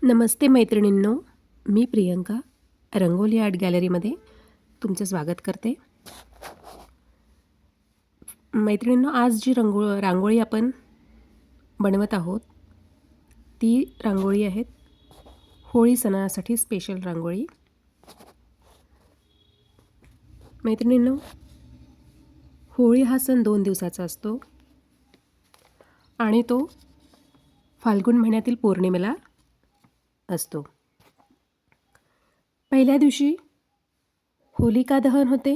नमस्ते मैत्रिणींनो, मी प्रियंका रंगोली आर्ट गॅलरीमध्ये तुमचं स्वागत करते. मैत्रिणींनो, आज जी रांगोळी आपण बनवत आहोत ती रांगोळी आहेत होळी सणासाठी स्पेशल रांगोळी. मैत्रिणींनो, होळी हा सण 2 दिवसाचा असतो आणि तो फाल्गुन महिन्यातील पौर्णिमेला असतो. पहिल्या दिवशी होलिका दहन होते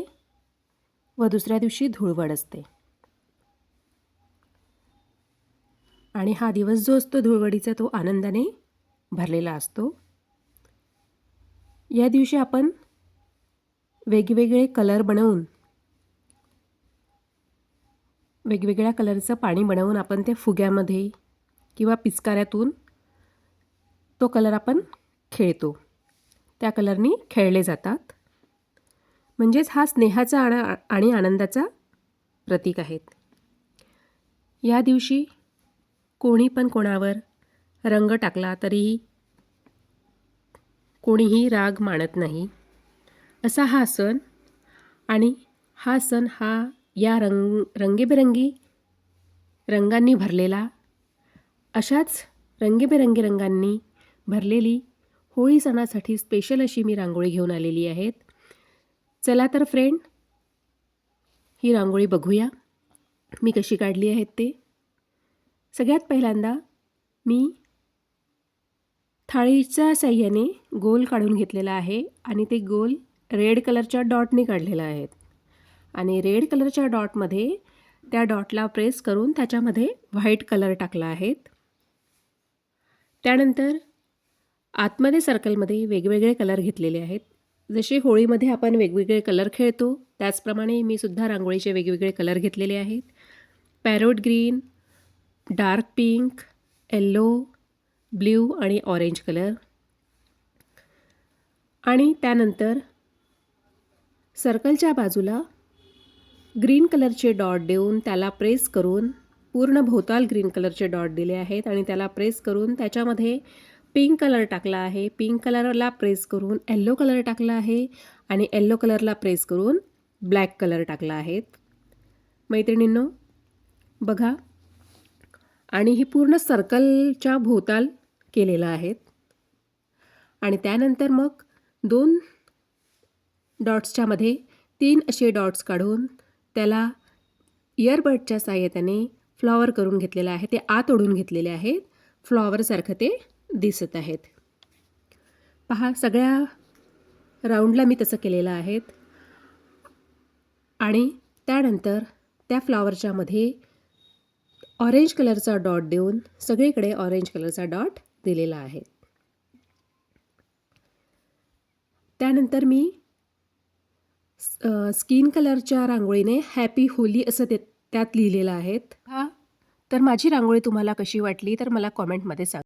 व दुसऱ्या दिवशी धुळवड असते. आणि हा दिवस जो असतो धुळवडीचा तो आनंदाने भरलेला असतो. या दिवशी आपण वेगवेगळे कलर बनवून वेगवेगळ्या कलरचं पाणी बनवून आपण ते फुग्यामध्ये किंवा पिचकाऱ्यातून तो कलर आपण खेळतो. त्या कलरनी खेळले जातात. म्हणजेच हा स्नेहाचा आणि आनंदाचा प्रतीक आहेत. या दिवशी कोणी पण कोणावर रंग टाकला तरीही कोणीही राग मानत नाही असा हा सण. आणि हा सण हा या रंगीबेरंगी रंगांनी भरलेला, अशाच रंगीबेरंगी रंगांनी भरलेली होळी सणासाठी स्पेशल अशी मी रांगोळी घेऊन आलेली आहेत. चला तर फ्रेंड, ही रांगोळी बघूया मी कशी काढली आहेत ते. सगळ्यात पहिल्यांदा मी थाळीच्या साह्याने गोल काढून घेतलेला आहे आणि ते गोल रेड कलरच्या डॉटने काढलेला आहेत. आणि रेड कलरच्या डॉटमध्ये त्या डॉटला प्रेस करून त्याच्यामध्ये व्हाईट कलर टाकला आहे. त्यानंतर आतमध्ये सर्कलमध्ये वेगवेगळे कलर घेतलेले आहेत. जसे होळीमध्ये आपण वेगवेगळे कलर खेळतो त्याचप्रमाणे मी सुद्धा रांगोळीचे वेगवेगळे कलर घेतलेले आहेत. Parrot green, dark pink, yellow, blue आणि ऑरेंज कलर. आणि त्यानंतर सर्कलच्या बाजूला ग्रीन कलरचे डॉट देऊन त्याला प्रेस करून पूर्ण भोवताल ग्रीन कलरचे डॉट दिले आहेत आणि त्याला प्रेस करून त्याच्यामध्ये पिंक कलर टाकला आहे. पिंक कलरला प्रेस करून येल्लो कलर टाकला आहे आणि येल्लो कलरला प्रेस करून ब्लॅक कलर टाकला आहे. मैत्रिणींनो बघा, आणि ही पूर्ण सर्कलच्या भोवताल केलेलं आहे. आणि त्यानंतर मग 2 डॉट्सच्या मध्ये 3 असे डॉट्स काढून त्याला इयरबडच्या साहाय्याने फ्लॉवर करून घेतलेलं आहे. ते आत ओढून घेतलेले आहेत. फ्लॉवरसारखं ते दिसत आहेत. पहा, सगळ्या राऊंडला मी तसं केलेलं आहे. आणि त्यानंतर त्या फ्लॉवरच्या मध्ये ऑरेंज कलरचा डॉट देऊन सगळीकडे ऑरेंज कलरचा डॉट दिलेला आहे. त्यानंतर मी स्किन कलरच्या रांगोळीने हॅपी होली असं त्यात लिहिलेलं आहे. तर माझी रांगोळी तुम्हाला कशी वाटली तर मला कॉमेंटमध्ये सांगा.